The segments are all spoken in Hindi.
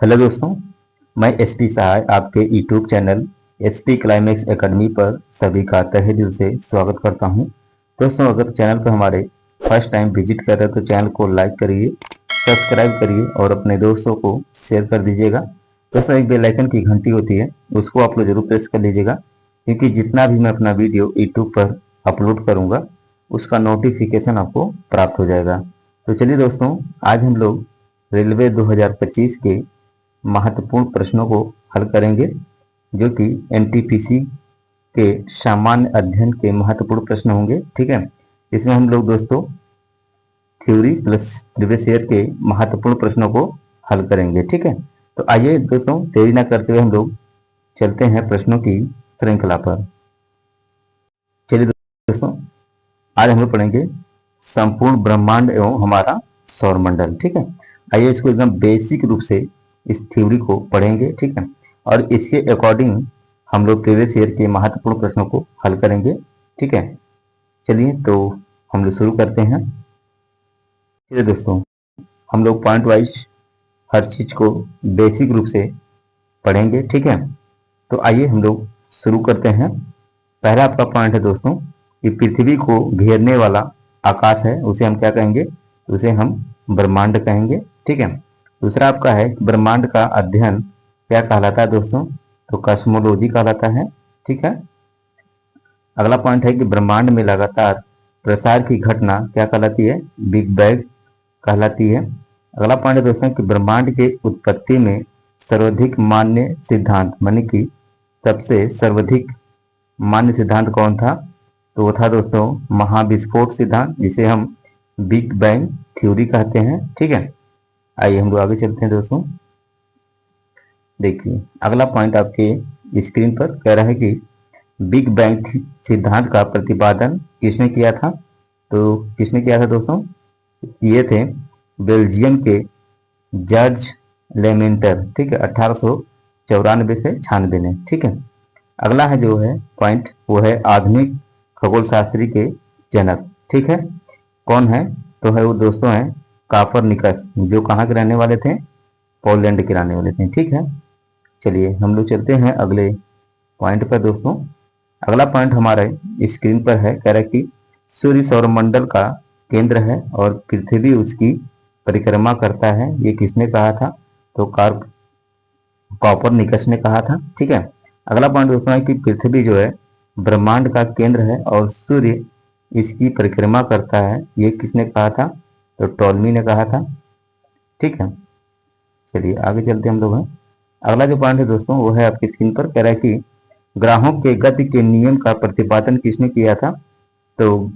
हेलो दोस्तों, मैं एसपी सहाय आपके YouTube channel SP climax academy पर सभी का तहे दिल से स्वागत करता हूं। दोस्तों, अगर चैनल पर हमारे फर्स्ट टाइम विजिट कर रहे हैं तो चैनल को लाइक करिए, सब्सक्राइब करिए और अपने दोस्तों को शेयर कर दीजिएगा। दोस्तों, एक बेल आइकन की घंटी होती है, उसको आप लोग जरूर प्रेस कर लीजिएगा, क्योंकि जितना भी मैं अपना वीडियो यूट्यूब पर अपलोड करूँगा उसका नोटिफिकेशन आपको प्राप्त हो जाएगा। तो चलिए दोस्तों, आज हम लोग रेलवे 2025 के महत्वपूर्ण प्रश्नों को हल करेंगे, जो कि एनटीपीसी के सामान्य अध्ययन के महत्वपूर्ण प्रश्न होंगे। ठीक है, इसमें हम लोग दोस्तों थ्योरी प्लस प्रीवियस ईयर के महत्वपूर्ण प्रश्नों को हल करेंगे। ठीक है, तो आइए दोस्तों, देरी ना करते हुए हम लोग चलते हैं प्रश्नों की श्रृंखला पर। चलिए दोस्तों, आज हम लोग पढ़ेंगे संपूर्ण ब्रह्मांड एवं हमारा सौरमंडल। ठीक है, आइए इसको एकदम बेसिक रूप से इस थ्योरी को पढ़ेंगे। ठीक है, और इसके अकॉर्डिंग हम लोग प्रीवियस ईयर के महत्वपूर्ण प्रश्नों को हल करेंगे। ठीक है, चलिए तो हम लोग शुरू करते हैं। चलिए दोस्तों, हम लोग पॉइंट वाइज हर चीज को बेसिक रूप से पढ़ेंगे। ठीक है, तो आइए हम लोग शुरू करते हैं। पहला आपका पॉइंट है दोस्तों कि पृथ्वी को घेरने वाला आकाश है, उसे हम क्या कहेंगे? उसे हम ब्रह्मांड कहेंगे। ठीक है, दूसरा आपका है कि ब्रह्मांड का अध्ययन क्या कहलाता है दोस्तों? तो कॉस्मोलॉजी कहलाता है। ठीक है, अगला पॉइंट है कि ब्रह्मांड में लगातार प्रसार की घटना क्या कहलाती है? बिग बैंग कहलाती है। अगला पॉइंट है दोस्तों कि ब्रह्मांड के उत्पत्ति में सर्वाधिक मान्य सिद्धांत माने कि सबसे सर्वाधिक मान्य सिद्धांत कौन था? तो वो था दोस्तों महाविस्फोट सिद्धांत, जिसे हम बिग बैंग थ्योरी कहते हैं। ठीक है, आइए हम लोग आगे चलते हैं दोस्तों। देखिए, अगला पॉइंट आपके स्क्रीन पर कह रहा है कि बिग बैंग सिद्धांत का प्रतिपादन किसने किया था? तो किसने किया था दोस्तों? ये थे बेल्जियम के जॉर्ज लेमेंटर। ठीक है, 1894 से 96 में। ठीक है, अगला है जो है पॉइंट, वो है आधुनिक खगोल शास्त्री के जनक। ठीक है, कौन है? तो है वो दोस्तों हैं काफरनिकस, जो कहाँ के रहने वाले थे? पोलैंड के रहने वाले थे। ठीक है, चलिए हम लोग चलते हैं अगले पॉइंट पर दोस्तों। अगला पॉइंट हमारे स्क्रीन पर है, कह रहा है कि सूर्य सौरमंडल का केंद्र है और पृथ्वी उसकी परिक्रमा करता है। ये किसने कहा था? तो कॉपरनिकस ने कहा था। ठीक है, अगला पॉइंट दोस्तों है कि पृथ्वी जो है ब्रह्मांड का केंद्र है और सूर्य इसकी परिक्रमा करता है। ये किसने कहा था? तो टॉलमी ने कहा था। ठीक है, चलिए आगे चलते हम लोग हैं। अगला जो पॉइंट है दोस्तों वो है आपकी स्क्रीन पर, कह रहा है कि ग्रहों के गति के नियम का प्रतिपादन किसने किया था? तो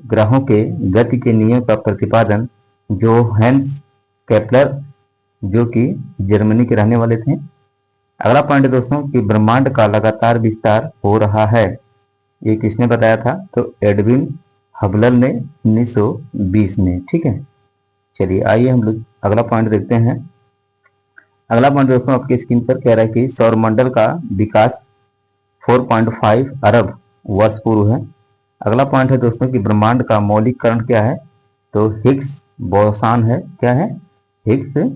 ग्रहों के गति के नियम का प्रतिपादन जोहान्स केपलर, जो कि जर्मनी के रहने वाले थे। अगला पॉइंट है दोस्तों कि ब्रह्मांड का लगातार विस्तार हो रहा है। ये किसने बताया था? तो एडविन हबल ने 1920 में। ठीक है, चलिए आइए हम लोग अगला पॉइंट देखते हैं। अगला पॉइंट दोस्तों आपकी स्क्रीन पर कह रहा है कि सौरमंडल का विकास 4.5 अरब वर्ष पूर्व है। अगला पॉइंट है दोस्तों कि ब्रह्मांड का मौलिक कण क्या है? तो हिग्स बोसान है। क्या है? Higgs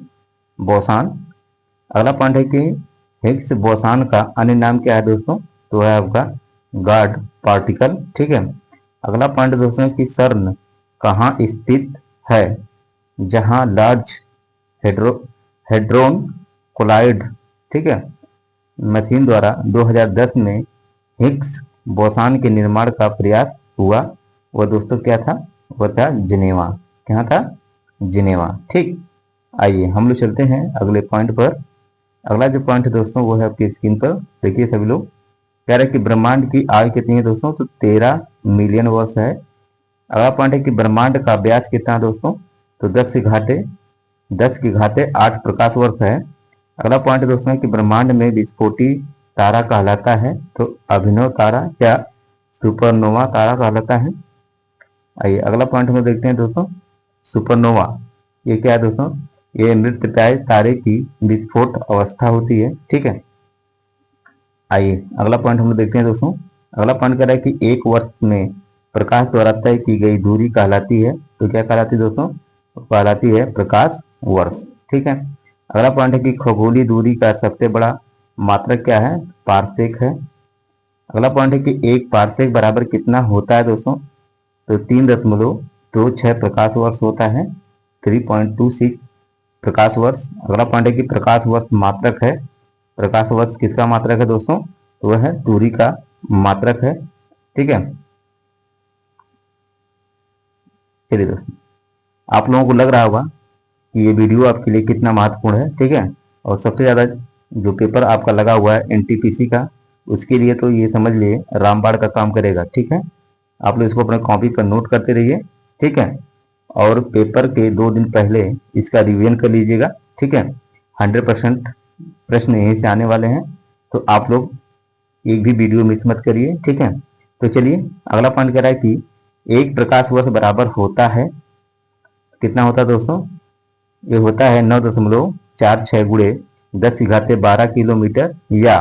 boson. अगला पॉइंट है कि हिग्स बोसान का अन्य नाम क्या है दोस्तों? तो है आपका गॉड पार्टिकल। ठीक है, अगला पॉइंट दोस्तों कि सर्न कहाँ स्थित है? जहां लार्ज हेड्रोन कोलाइड, ठीक है, मशीन द्वारा 2010 में हिग्स बोसान के निर्माण का प्रयास हुआ। वह दोस्तों क्या था? वह था जिनेवा। क्या था? जिनेवा। ठीक, आइए हम लोग चलते हैं अगले पॉइंट पर। अगला जो पॉइंट है दोस्तों वो है आपकी स्क्रीन पर, देखिए सभी लोग। कह रहे हैं कि ब्रह्मांड की आयु कितनी है दोस्तों? तो 13 मिलियन वर्ष है। अगला पॉइंट है कि ब्रह्मांड का व्यास कितना है दोस्तों? तो 10 की घाते 8 प्रकाश वर्ष है। अगला पॉइंट है दोस्तों कि ब्रह्मांड में विस्फोटी तारा कहलाता है। तो अभिनव तारा क्या सुपरनोवा तारा कहलाता है। आइए अगला पॉइंट हम देखते हैं दोस्तों, सुपरनोवा ये क्या है दोस्तों? ये मृतप्राय तारे की विस्फोट अवस्था होती है। ठीक है, आइए अगला पॉइंट हम देखते हैं दोस्तों। अगला पॉइंट कह रहा है कि एक वर्ष में प्रकाश द्वारा तय की गई दूरी कहलाती है। तो क्या कहलाती है दोस्तों? कहलाती है प्रकाश वर्ष। ठीक है, अगला पॉइंट है कि खगोलीय दूरी का सबसे बड़ा मात्रक क्या है? पारसेक है। अगला पॉइंट है कि एक पारसेक बराबर कितना होता है दोस्तों? तो 3.26 प्रकाश वर्ष होता है, 3.26 प्रकाश वर्ष। अगला पॉइंट है कि प्रकाश वर्ष मात्रक है। प्रकाश वर्ष किसका मात्रक है दोस्तों? तो वह है दूरी का मात्रक है। ठीक है, चलिए दोस्तों, आप लोगों को लग रहा होगा कि ये वीडियो आपके लिए कितना महत्वपूर्ण है। ठीक है, और सबसे ज़्यादा जो पेपर आपका लगा हुआ है एनटीपीसी का, उसके लिए तो ये समझ लिए रामबाण का काम करेगा। ठीक है, आप लोग इसको अपने कॉपी पर नोट करते रहिए। ठीक है, और पेपर के 2 दिन पहले इसका रिवीजन कर लीजिएगा। ठीक है, 100% प्रश्न यहीं से आने वाले हैं, तो आप लोग एक भी वीडियो मिस मत करिए। ठीक है, तो चलिए अगला पॉइंट कह रहा है कि एक प्रकाश वर्ष बराबर होता है, कितना होता है दोस्तों? ये होता है 9.46 गुणे 10⁻12 किलोमीटर या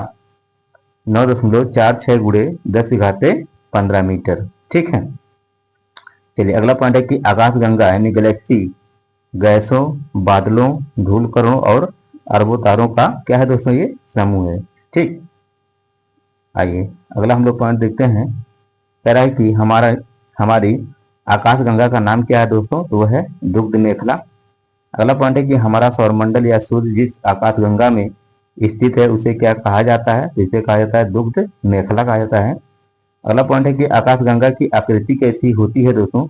9.46 गुणे 10⁻15 मीटर। ठीक है, चलिए अगला पॉइंट है कि आकाशगंगा यानी गैलेक्सी गैसों, बादलों, धूल कणों और अरबों तारों का क्या है दोस्तों? ये समूह है। ठीक, आइए अगला हम लोग पॉइंट देखते हैं। कह रहा है कि हमारी आकाशगंगा का नाम क्या है दोस्तों? तो वह है दुग्ध मेखला। अगला पॉइंट है कि हमारा सौरमंडल या सूर्य जिस आकाशगंगा में स्थित है उसे क्या कहा जाता है? इसे कहा जाता है दुग्ध मेखला कहा जाता है। अगला पॉइंट है कि आकाशगंगा की आकृति कैसी होती है दोस्तों?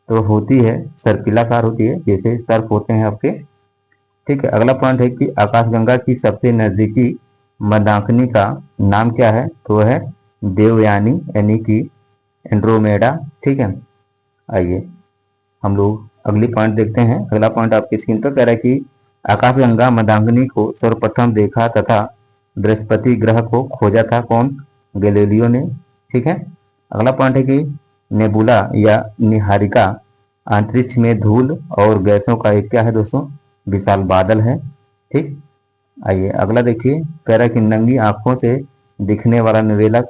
तो होती है सर्पिलाकार होती है, जैसे सर्प होते हैं आपके। ठीक है, अगला पॉइंट है कि आकाशगंगा की सबसे नजदीकी मंदाकिनी का नाम क्या है? तो वह है देवयानी यानी कि एंड्रोमेडा। ठीक है, आइए हम लोग अगली पॉइंट देखते हैं। अगला पॉइंट आपकी स्क्रीन पर कह रहा है कि आकाशगंगा मंदाकिनी को सर्वप्रथम देखा तथा बृहस्पति ग्रह को खोजा था कौन? गैलीलियो ने। ठीक है, अगला पॉइंट है कि नेबुला या निहारिका अंतरिक्ष में धूल और गैसों का एक क्या है दोस्तों? विशाल बादल है। ठीक, आइए अगला देखिए, कह रहा है कि नंगी आंखों से दिखने वाला नोबिला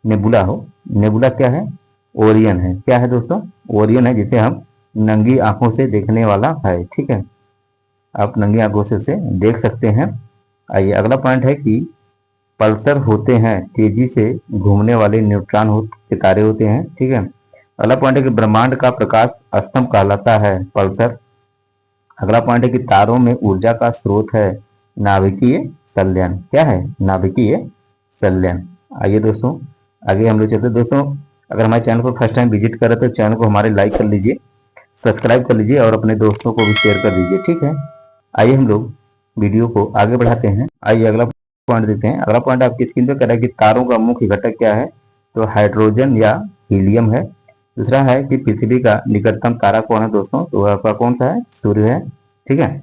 नेबुला नेबुला क्या है? ओरियन है। क्या है दोस्तों? ओरियन है, जिसे हम नंगी आंखों से देखने वाला है। ठीक है, आप नंगी आंखों से उसे देख सकते हैं। आइए अगला पॉइंट है कि पल्सर होते हैं तेजी से घूमने वाले न्यूट्रॉन के तारे होते हैं। ठीक है, अगला पॉइंट है कि ब्रह्मांड का प्रकाश स्तंभ कहलाता है पल्सर। अगला पॉइंट है कि तारों में ऊर्जा का स्रोत है नाभिकीय संलयन। क्या है? नाभिकीय संलयन। आइए दोस्तों आगे हम लोग चलते हैं। दोस्तों, अगर हमारे चैनल को फर्स्ट टाइम विजिट करें तो चैनल को हमारे लाइक कर लीजिए, सब्सक्राइब कर लीजिए और अपने दोस्तों को भी शेयर कर दीजिए। ठीक है, आइए हम लोग वीडियो को आगे बढ़ाते हैं। आइए अगला पॉइंट देखते हैं। अगला पॉइंट आपकी स्क्रीन पर कह रहा है कि तारों का मुख्य घटक क्या है? तो हाइड्रोजन या हीलियम है। दूसरा है कि पृथ्वी का निकटतम तारा कौन है दोस्तों? तो वह आपका कौन सा है? सूर्य है। ठीक है,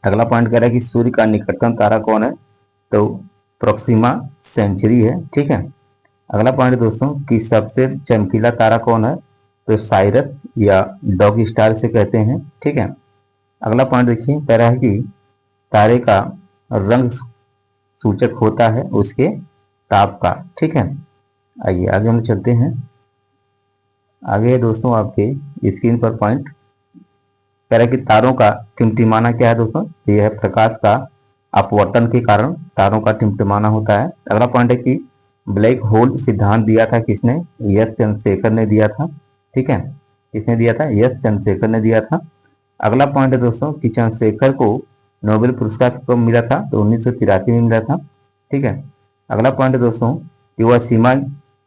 अगला पॉइंट कह रहा है कि सूर्य का निकटतम तारा कौन है? तो प्रोक्सिमा सेंचुरी है। ठीक है, अगला पॉइंट दोस्तों कि सबसे चमकीला तारा कौन है? तो साइरस या डॉग स्टार से कहते हैं। ठीक है, अगला पॉइंट देखिए, कह रहा है कि तारे का रंग सूचक होता है उसके ताप का। ठीक है, आइए आगे हम चलते हैं। आगे है दोस्तों आपके स्क्रीन पर पॉइंट, कह रहा है कि तारों का टिमटिमाना क्या है दोस्तों? यह है प्रकाश का अपवर्तन के कारण तारों का टिमटिमाना होता है। अगला पॉइंट है कि ब्लैक होल सिद्धांत दिया था किसने? एस चंद्रशेखर ने दिया था। ठीक है, किसने दिया था? एस चंद्रशेखर ने दिया था। अगला पॉइंट है दोस्तों कि चंद्रशेखर को नोबेल पुरस्कार कब मिला था? तो 1983 में मिला था। ठीक है, अगला पॉइंट है दोस्तों कि वह सीमा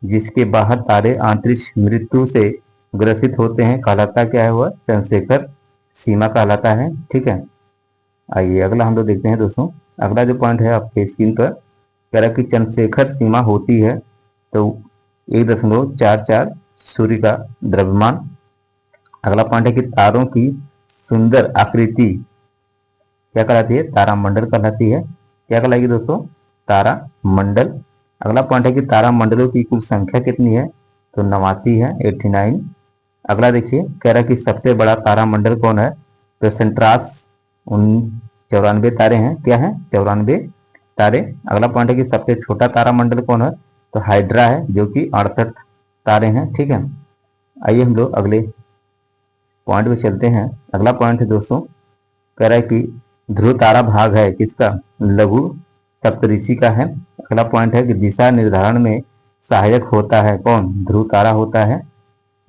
जिसके बाहर तारे अंतरिक्ष मृत्यु से ग्रसित होते हैं कहलाता क्या है? वह चंद्रशेखर सीमा कहलाता है। ठीक है, आइए अगला हम लोग देखते हैं दोस्तों। अगला जो पॉइंट है आपके स्क्रीन पर, कह रहा है कि चंद्रशेखर सीमा होती है तो 1.44 सूर्य का द्रव्यमान। अगला पॉइंट है कि तारों की सुंदर आकृति क्या कहलाती है? तारामंडल कहलाती है। क्या कहलाएगी दोस्तों? तारामंडल। अगला पॉइंट है कि तारामंडलों की कुल संख्या कितनी है? तो 89 है, 89। अगला देखिए, कह रहा है कि सबसे बड़ा तारामंडल कौन है? तो सेंट्रास 94 तारे हैं। क्या है? 94 तारे। अगला पॉइंट है कि सबसे छोटा तारामंडल कौन है? तो हाइड्रा है, जो कि 68 तारे हैं। ठीक है, आइए हम लोग अगले पॉइंट पे चलते हैं। अगला पॉइंट है दोस्तों कह रहा है कि ध्रुव तारा भाग है किसका, लघु सप्तऋषि का है। अगला पॉइंट है कि दिशा निर्धारण में सहायक होता है कौन, ध्रुव तारा होता है।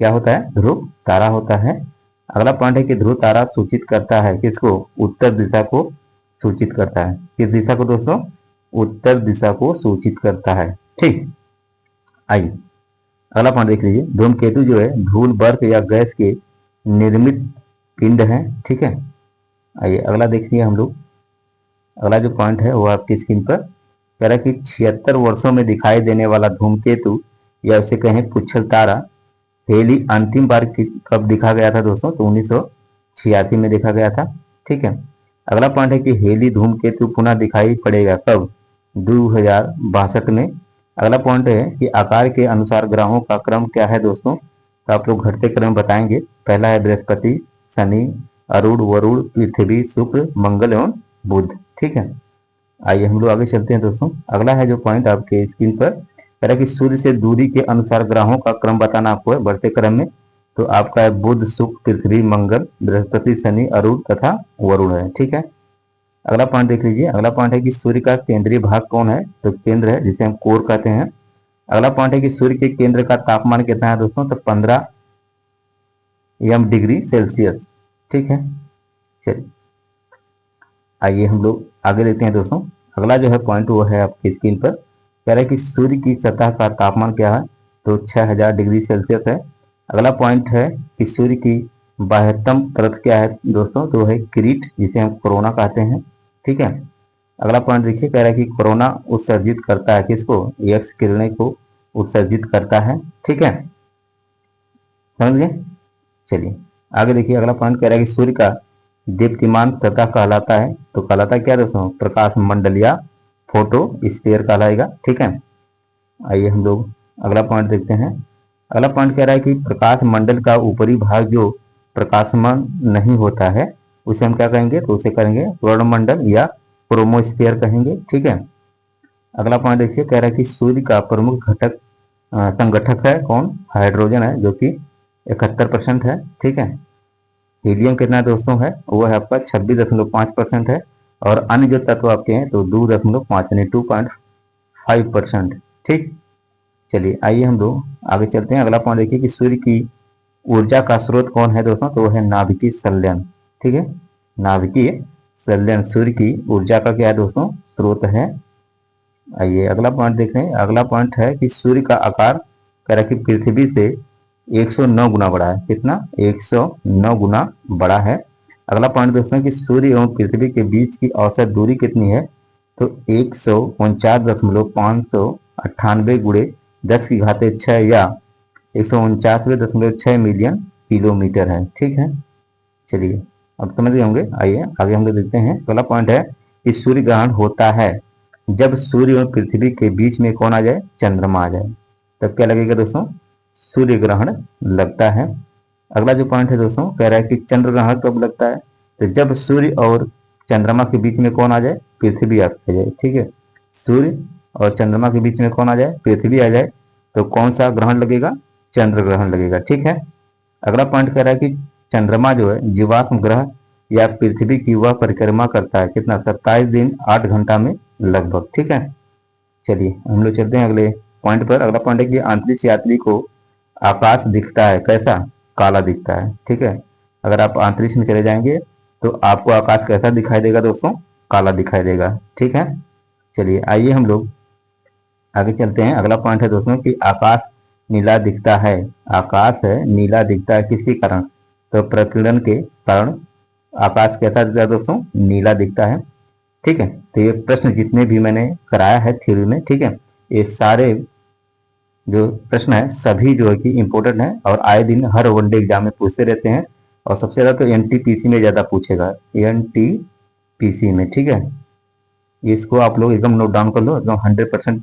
क्या होता है, ध्रुव तारा होता है। अगला पॉइंट है कि ध्रुव तारा सूचित करता है किसको, उत्तर दिशा को सूचित करता है। किस दिशा को दोस्तों, उत्तर दिशा को सूचित करता है। ठीक, आइए अगला पॉइंट देख लीजिए। धूमकेतु जो है धूल, बर्फ या गैस के निर्मित पिंड है। ठीक है, आइए अगला देखिए हम लोग। अगला जो पॉइंट है वो आपकी स्क्रीन पर कह रहा है कि 76 वर्षों में दिखाई देने वाला धूमकेतु या उसे कहें पुच्छल तारा हेली अंतिम बार कब देखा गया था दोस्तों, तो 1986 में देखा गया था। ठीक है, अगला पॉइंट है कि हेली धूमकेतु पुनः दिखाई पड़ेगा कब, 2062 में। अगला पॉइंट है कि आकार के अनुसार ग्रहों का क्रम क्या है दोस्तों, तो आप लोग घटते क्रम बताएंगे। पहला है बृहस्पति, शनि, अरुण, वरुण, पृथ्वी, शुक्र, मंगल एवं बुध। ठीक है, आइए हम लोग आगे चलते हैं दोस्तों। अगला है जो पॉइंट आपके स्क्रीन पर कह रहा है कि सूर्य से दूरी के अनुसार ग्रहों का क्रम बताना आपको है बढ़ते क्रम में। तो आपका है बुध, शुक्र, पृथ्वी, मंगल, बृहस्पति, शनि, अरुण तथा वरुण है। ठीक है, अगला पॉइंट देख लीजिए। अगला पॉइंट है कि सूर्य का केंद्रीय भाग कौन है, तो केंद्र है जिसे हम कोर कहते हैं। अगला पॉइंट है कि सूर्य के केंद्र का तापमान कितना है दोस्तों, तो 15 डिग्री सेल्सियस। ठीक है, चलिए आइए हम लोग आगे देखते हैं दोस्तों। अगला जो है पॉइंट वो है आपकी स्क्रीन पर कह रहा है कि सूर्य की सतह का तापमान क्या है, तो 6000 डिग्री सेल्सियस है। अगला पॉइंट है कि सूर्य की बाह्यतम परत क्या है दोस्तों, तो है किरीट जिसे हम कोरोना कहते हैं। ठीक है, अगला पॉइंट देखिए कह रहा है कि कोरोना उत्सर्जित करता है किसको, एक्स किरणें को उत्सर्जित करता है। ठीक है, समझ गए। चलिए आगे देखिए। अगला पॉइंट कह रहा है कि सूर्य का दीप्तिमान सतह कहलाता है, तो कहलाता क्या दोस्तों, प्रकाश मंडल या फोटो स्फीयर कहलाएगा। ठीक है, आइए हम लोग अगला पॉइंट देखते हैं। अगला पॉइंट कह रहा है कि प्रकाश मंडल का ऊपरी भाग जो प्रकाशमान नहीं होता है उसे हम क्या कहेंगे, तो उसे कहेंगे वर्णमंडल या क्रोमोस्फीयर कहेंगे। ठीक है, अगला पॉइंट देखिए कह रहा है कि सूर्य का प्रमुख घटक संगठक है कौन, हाइड्रोजन है जो कि 71% है। ठीक है, हीलियम कितना दोस्तों है, वो है आपका 26.5% है। और अन्य जो तत्व आपके हैं तो 2.5 यानी 2.5%। ठीक, चलिए आइए हम लोग आगे चलते हैं। अगला पॉइंट देखिए कि सूर्य की ऊर्जा का स्रोत कौन है दोस्तों, तो वो है नाभिकीय संलयन। ठीक है, नाभिकीय संलयन सूर्य की ऊर्जा का क्या है दोस्तों, स्रोत है। आइए अगला पॉइंट देख रहे हैं। अगला पॉइंट है कि सूर्य का आकार कह रहा है कि पृथ्वी से 109 गुना बड़ा है। कितना, 109 गुना बड़ा है। अगला पॉइंट दोस्तों कि सूर्य एवं पृथ्वी के बीच की औसत दूरी कितनी है, तो 149.598 गुणे 10⁻6 या 149.6 मिलियन किलोमीटर है। ठीक है, चलिए अब समझ गए होंगे। आइए आगे हम लोग देखते हैं। अगला पॉइंट है कि सूर्य ग्रहण होता है जब सूर्य और पृथ्वी के बीच में कौन आ जाए, चंद्रमा आ जाए, तब क्या लगेगा दोस्तों, सूर्य ग्रहण लगता है। अगला जो पॉइंट है दोस्तों कह रहा है कि चंद्र ग्रहण कब लगता है, तो जब सूर्य और चंद्रमा के बीच में कौन आ जाए, पृथ्वी आ जाए। ठीक है, सूर्य और चंद्रमा के बीच में कौन आ जाए, पृथ्वी आ जाए, तो कौन सा ग्रहण लगेगा, चंद्र ग्रहण लगेगा। ठीक है, अगला पॉइंट कह रहा है कि चंद्रमा जो है जीवाश्म ग्रह या पृथ्वी की वह परिक्रमा करता है कितना, 27 दिन 8 घंटा में लगभग। ठीक है, चलिए हम लोग चलते हैं अगले पॉइंट पर। अगला पॉइंट है कि अंतरिक्ष यात्री को आकाश दिखता है कैसा, काला दिखता है। ठीक है, अगर आप अंतरिक्ष में चले जाएंगे तो आपको आकाश कैसा दिखाई देगा दोस्तों, काला दिखाई देगा। ठीक है, चलिए आइए हम लोग आगे चलते हैं। अगला पॉइंट है दोस्तों कि आकाश नीला दिखता है। आकाश है नीला दिखता है किसके कारण, तो प्रकीर्णन के कारण आकाश कैसा दिखता है दोस्तों, नीला दिखता है। ठीक है, तो ये प्रश्न जितने भी मैंने कराया है थ्योरी में, ठीक है, ये सारे जो प्रश्न है सभी जो है कि इंपॉर्टेंट है और आए दिन हर वनडे एग्जाम में पूछते रहते हैं। और सबसे ज्यादा तो एनटीपीसी में ज्यादा पूछेगा, एनटीपीसी में। ठीक है, इसको आप लोग एकदम नोट डाउन कर लो, एकदम 100%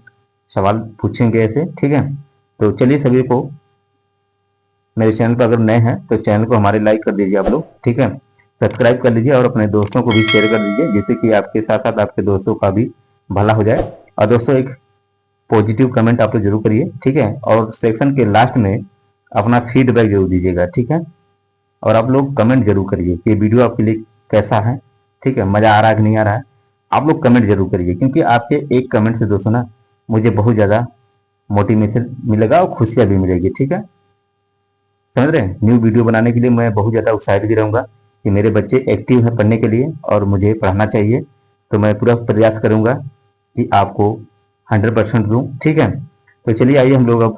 सवाल पूछेंगे ऐसे। ठीक है, तो चलिए सभी को, मेरे चैनल पर अगर नए हैं तो चैनल को हमारे लाइक कर दीजिए आप लोग। ठीक है, सब्सक्राइब कर लीजिए और अपने दोस्तों को भी शेयर कर दीजिए जिससे कि आपके साथ साथ आपके दोस्तों का भी भला हो जाए। और दोस्तों एक पॉजिटिव कमेंट आप लोग जरूर करिए। ठीक है, और सेक्शन के लास्ट में अपना फीडबैक जरूर दीजिएगा। ठीक है, और आप लोग कमेंट जरूर करिए कि वीडियो आपके लिए कैसा है। ठीक है, मजा आ रहा है कि नहीं आ रहा है, आप लोग कमेंट जरूर करिए, क्योंकि आपके एक कमेंट से दोस्तों ना मुझे बहुत ज़्यादा मोटिवेशन मिलेगा और खुशियाँ भी मिलेगी। ठीक है, समझ रहे हैं। न्यू वीडियो बनाने के लिए मैं बहुत ज़्यादा उत्साहित भी रहूँगा कि मेरे बच्चे एक्टिव हैं पढ़ने के लिए और मुझे पढ़ाना चाहिए, तो मैं पूरा प्रयास करूँगा कि आपको 100% दूँ। ठीक है, तो चलिए आइए हम लोग अब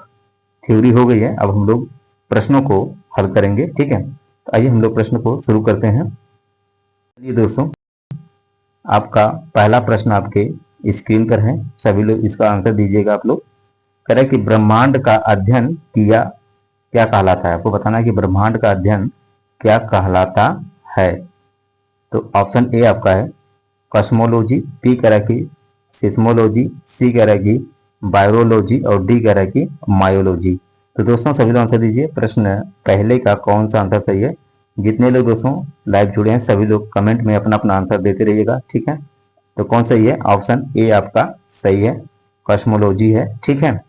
थ्योरी हो गई है, अब हम लोग प्रश्नों को हल करेंगे। ठीक है, तो आइए हम लोग प्रश्न को शुरू करते हैं। चलिए दोस्तों, आपका पहला प्रश्न आपके स्क्रीन पर है, सभी लोग इसका आंसर दीजिएगा। आप लोग कह रहे हैं कि ब्रह्मांड का अध्ययन किया क्या कहलाता है। आपको बताना है कि ब्रह्मांड का अध्ययन क्या कहलाता है। तो ऑप्शन ए आपका है कॉस्मोलॉजी, बी कह रहा है कि सिस्मोलॉजी, सी कह रहा है कि बायोलॉजी और डी कह रहा है कि मायोलॉजी। तो दोस्तों सभी लोग आंसर दीजिए। प्रश्न पहले का कौन सा आंसर सही है। जितने लोग दोस्तों लाइव जुड़े हैं सभी लोग कमेंट में अपना अपना आंसर देते रहिएगा। ठीक है, तो कौन सही है, ऑप्शन ए आपका सही है, कॉस्मोलॉजी है। ठीक है,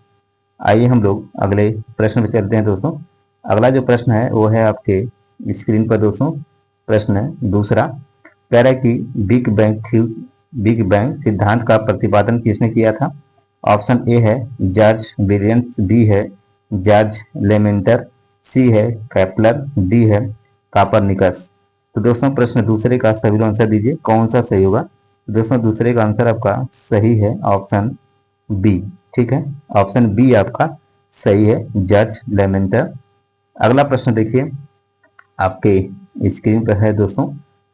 आइए हम लोग अगले प्रश्न पे चलते हैं दोस्तों। अगला जो प्रश्न है वो है आपके स्क्रीन पर दोस्तों, प्रश्न दूसरा कह रहा है कि बिग बैंग सिद्धांत का प्रतिपादन किसने किया था। ऑप्शन ए है जॉर्ज विलियम्स, बी है जॉर्ज लेमेंटर, सी है केपलर, डी है कापरनिकस। तो दोस्तों प्रश्न दूसरे का सभी लोग आंसर दीजिए, कौन सा सही होगा। दोस्तों दूसरे का आंसर आपका सही है, ऑप्शन बी। ठीक है, ऑप्शन बी आपका सही है, जॉर्ज लेमेंटर। अगला प्रश्न देखिए आपके स्क्रीन पर है दोस्तों,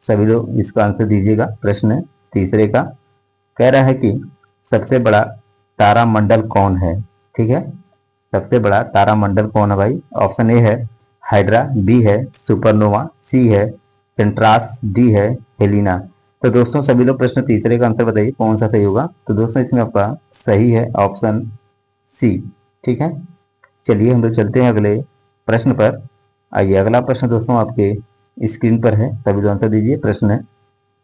सभी लोग इसका आंसर दीजिएगा। प्रश्न तीसरे का कह रहा है कि सबसे बड़ा तारामंडल कौन है। ठीक है, सबसे बड़ा तारामंडल कौन है भाई। ऑप्शन ए है हाइड्रा, बी है सुपरनोवा, सी है सेंट्रास, डी है हेलिना। तो दोस्तों सभी लोग प्रश्न तीसरे का आंसर बताइए कौन सा सही होगा। तो दोस्तों इसमें आपका सही है, ऑप्शन सी। ठीक है, चलिए हम लोग चलते हैं अगले प्रश्न पर। आइए अगला प्रश्न दोस्तों आपके स्क्रीन पर है, सभी लोग आंसर दीजिए। प्रश्न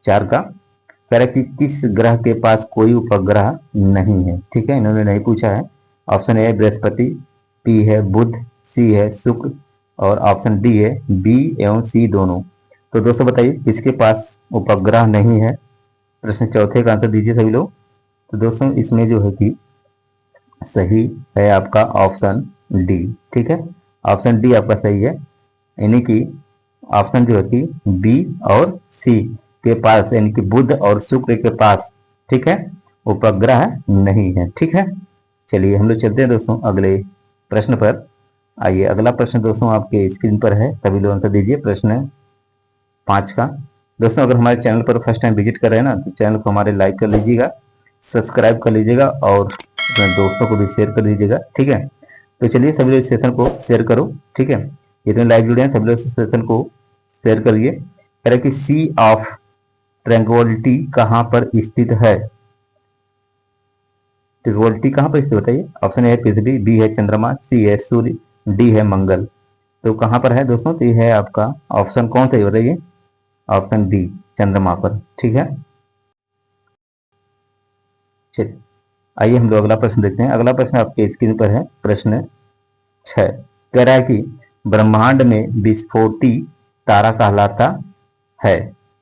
4 का कह रहा है कि किस ग्रह के पास कोई उपग्रह नहीं है। ठीक है, इन्होंने नहीं पूछा है। ऑप्शन ए बृहस्पति, बी है बुध, सी है शुक्र और ऑप्शन डी है बी एवं सी दोनों। तो दोस्तों बताइए किसके पास उपग्रह नहीं है। प्रश्न चौथे का आंसर दीजिए सभी लोग। तो दोस्तों इसमें जो है कि सही है आपका ऑप्शन डी। ठीक है, ऑप्शन डी आपका सही है, यानी कि ऑप्शन जो है कि बी और सी के पास, यानी कि बुध और शुक्र के पास, ठीक है, उपग्रह नहीं है। ठीक है, चलिए हम लोग चलते हैं दोस्तों अगले प्रश्न पर। आइए अगला प्रश्न दोस्तों आपके स्क्रीन पर है, सभी लोग आंसर दीजिए। प्रश्न 5 का दोस्तों, अगर हमारे चैनल पर फर्स्ट टाइम विजिट कर रहे हैं ना तो चैनल को हमारे लाइक कर लीजिएगा, सब्सक्राइब कर लीजिएगा और अपने दोस्तों को भी शेयर कर दीजिएगा। ठीक है, तो चलिए सभी लोग इस सेशन को शेयर करो। ठीक है, जितने लाइव जुड़े हैं सभी लोग इस सेशन को शेयर करिए। कह रहे कि सी ऑफ ट्रैंक्विलिटी कहाँ पर स्थित है। ट्रैंक्विलिटी कहाँ पर स्थित बताइए। ऑप्शन ए है पृथ्वी, बी है चंद्रमा, सी है सूर्य, डी है मंगल। तो कहाँ पर है दोस्तों, तो ये है आपका ऑप्शन कौन सा है बताइए। ऑप्शन डी चंद्रमा पर। ठीक है, चलिए आइए हम लोग अगला प्रश्न देखते हैं। अगला प्रश्न आपके स्क्रीन पर है, प्रश्न 6 कह रहा है कि ब्रह्मांड में विस्फोटी तारा कहलाता है,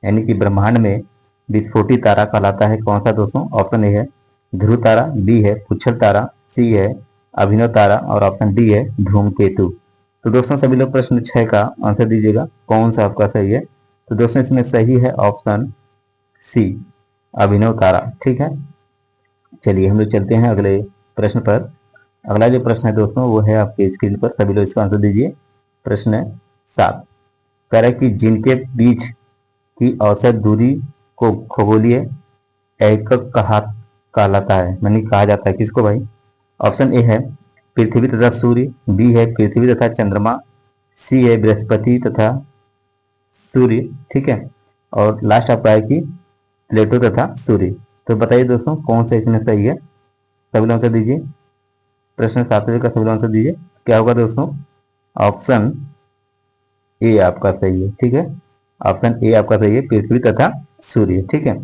यानी कि ब्रह्मांड में विस्फोटी तारा कहलाता है कौन सा दोस्तों। ऑप्शन ए है ध्रुव तारा, बी है पुच्छर तारा, सी है अभिनव तारा और ऑप्शन डी है धूमकेतु। तो दोस्तों सभी लोग प्रश्न 6 का आंसर दीजिएगा, कौन सा आपका सही है। तो दोस्तों इसमें सही है ऑप्शन सी अभिनव तारा। ठीक है, चलिए हम लोग चलते हैं अगले प्रश्न पर। अगला जो प्रश्न है दोस्तों वो है आपके स्क्रीन पर, सभी लोग इसका आंसर दीजिए। प्रश्न 7 कह रहा है कि जिनके बीच की औसत दूरी को खगोलीय एकक कहलाता है, यानी कहा जाता है किसको भाई। ऑप्शन ए है पृथ्वी तथा सूर्य, बी है पृथ्वी तथा चंद्रमा, सी है बृहस्पति तथा सूर्य, ठीक है, और लास्ट आपका है कि प्लेटो तथा सूर्य। तो बताइए दोस्तों कौन सा इसमें सही है, सभी लोग आंसर दीजिए। प्रश्न 7वें का सभी लोग आंसर दीजिए, क्या होगा दोस्तों। ऑप्शन ए आपका सही है। ठीक है, ऑप्शन ए आपका सही है, पृथ्वी तथा सूर्य। ठीक है,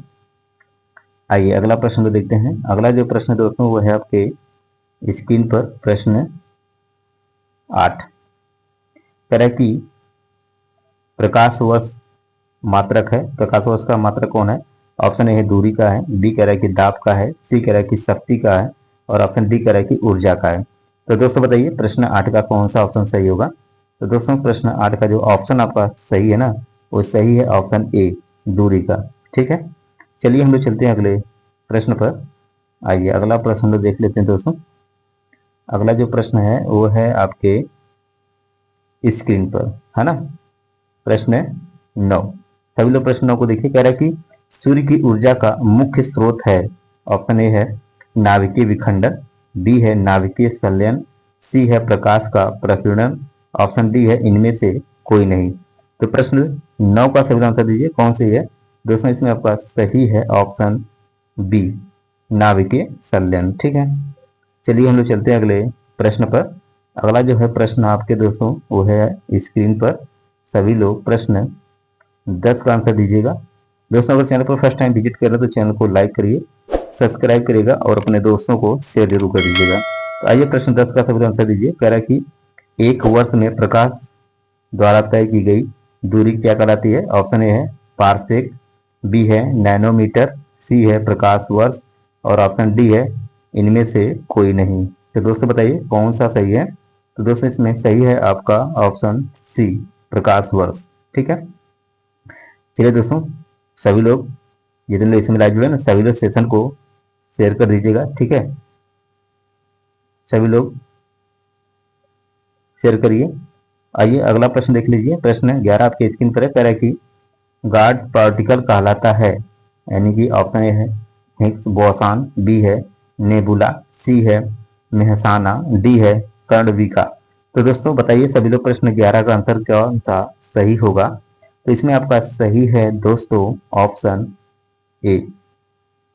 आइए अगला प्रश्न को देखते हैं। अगला जो प्रश्न दोस्तों वो है आपके स्क्रीन पर, प्रश्न 8 कह रहा है कि प्रकाश वर्ष मात्रक है। प्रकाश वर्ष का मात्रक कौन है? ऑप्शन ए है दूरी का है, बी कह रहा है कि दाब का है, सी कह रहा है कि शक्ति का है और ऑप्शन डी कह रहा है कि ऊर्जा का है। तो दोस्तों बताइए प्रश्न 8 का कौन सा ऑप्शन सही होगा? तो दोस्तों प्रश्न 8 का जो ऑप्शन आपका सही है ना, वो सही है ऑप्शन ए, दूरी का। ठीक है, चलिए हम लोग चलते हैं अगले प्रश्न पर। आइए अगला प्रश्न लोग देख लेते हैं दोस्तों। अगला जो प्रश्न है वो है आपके स्क्रीन पर, है ना, प्रश्न 9। सभी लोग प्रश्न 9 को देखिए। कह रहा है कि सूर्य की ऊर्जा का मुख्य स्रोत है। ऑप्शन ए है नाभिकीय विखंडन, बी है नाभिकीय संलयन, सी है प्रकाश का प्रकीर्णन, ऑप्शन डी है इनमें से कोई नहीं। तो प्रश्न 9 का सही आंसर दीजिए, कौन सी है? दोस्तों इसमें आपका सही है ऑप्शन बी, नाभिकीय संलयन। ठीक है, चलिए हम लोग चलते हैं अगले प्रश्न पर। अगला जो है प्रश्न आपके दोस्तों वो है स्क्रीन पर। सभी लोग प्रश्न 10 का आंसर दीजिएगा। दोस्तों अगर चैनल पर फर्स्ट टाइम विजिट कर रहे हैं तो चैनल को लाइक करिए, सब्सक्राइब करिएगा और अपने दोस्तों को शेयर जरूर कर दीजिएगा। तो आइए प्रश्न 10 का सभी आंसर दीजिए। कह रहा है कि एक वर्ष में प्रकाश द्वारा तय की गई दूरी क्या कहलाती है? ऑप्शन ए है पारसेक, बी है नैनोमीटर, सी है प्रकाश वर्ष और ऑप्शन डी है इनमें से कोई नहीं। तो दोस्तों बताइए कौन सा सही है? तो दोस्तों इसमें सही है आपका ऑप्शन सी, प्रकाश वर्ष। ठीक है, चलिए दोस्तों सभी लोग जितने लोग इसमें लाइव जुड़े ना, सभी लोग सेशन को शेयर कर दीजिएगा। ठीक है, सभी लोग शेयर करिए। आइए अगला प्रश्न देख लीजिए। प्रश्न 11 आपके स्क्रीन पर है। कह रहा है कि गार्ड पार्टिकल कहलाता है, यानी कि ऑप्शन ए है हिग्स बोसान, बी है नेबुला, सी है मेहसाना, डी है कर्णविका। तो दोस्तों बताइए सभी लोग प्रश्न 11 का आंसर कौन सा सही होगा? तो इसमें आपका सही है दोस्तों ऑप्शन ए।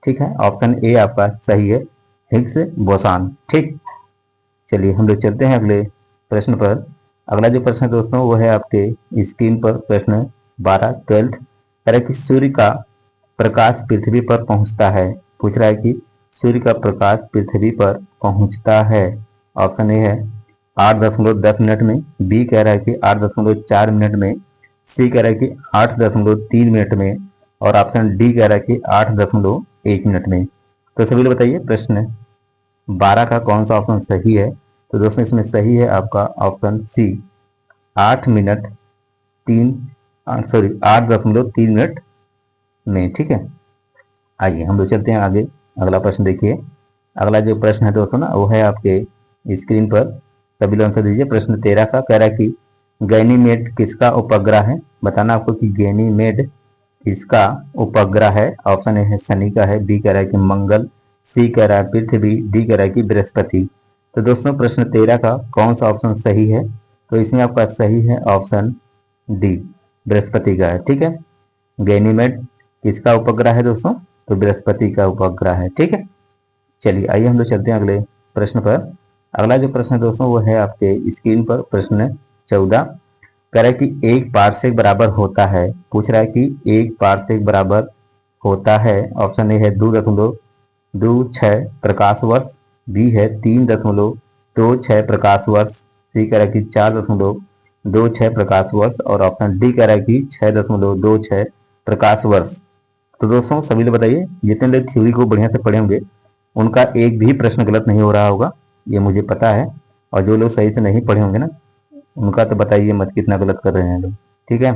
ठीक है, ऑप्शन ए आपका सही है, हिग्स बोसान। ठीक, चलिए हम लोग चलते हैं अगले प्रश्न पर। अगला जो प्रश्न है दोस्तों वो है आपके स्क्रीन पर प्रश्न 12 12। कह रहा है कि सूर्य का प्रकाश पृथ्वी पर पहुंचता है। पूछ रहा है कि सूर्य का प्रकाश पृथ्वी पर पहुंचता है। ऑप्शन ए है 8.10 मिनट में, बी कह रहा है कि 8.4 मिनट में, सी कह रहा है कि 8.3 मिनट में और ऑप्शन डी कह रहा है कि 8.1 मिनट में। तो सभी लोग बताइए प्रश्न 12 का कौन सा ऑप्शन सही है? तो दोस्तों इसमें सही है आपका ऑप्शन सी, 8.3 मिनट में। ठीक है, आइए हम लोग चलते हैं आगे। अगला प्रश्न देखिए। अगला जो प्रश्न है दोस्तों ना वो है आपके स्क्रीन पर, सभी लोग आंसर दीजिए। प्रश्न 13 का कह रहा है कि गैनीमेड किसका उपग्रह है? बताना आपको कि गैनीमेड किसका उपग्रह है। ऑप्शन ए है शनि का है, बी कह रहा है कि मंगल, सी कह रहा है पृथ्वी, डी कह रहा है कि बृहस्पति। तो दोस्तों प्रश्न 13 का कौन सा ऑप्शन सही है? तो इसमें आपका सही है ऑप्शन डी, बृहस्पति का है। ठीक है, गैनीमेड किसका उपग्रह है दोस्तों? तो बृहस्पति का उपग्रह है। ठीक है, चलिए आइए हम लोग चलते हैं अगले प्रश्न पर। अगला जो प्रश्न है दोस्तों वो है आपके स्क्रीन पर प्रश्न 14। कह रहा है कि एक पारसेक बराबर होता है। पूछ रहा है कि एक पारसेक बराबर होता है। ऑप्शन ए है 2.26 प्रकाश वर्ष, बी है 3.26 प्रकाश वर्ष, सी कह रहा है कि 4.26 प्रकाश वर्ष और ऑप्शन डी कह रहा है कि 6.26 प्रकाश वर्ष। तो दोस्तों सभी लोग बताइए जितने लोग थ्योरी को बढ़िया से पढ़े होंगे उनका एक भी प्रश्न गलत नहीं हो रहा होगा, ये मुझे पता है। और जो लोग सही से नहीं पढ़े होंगे ना उनका तो बताइए मत कितना गलत कर रहे हैं लोग। ठीक है,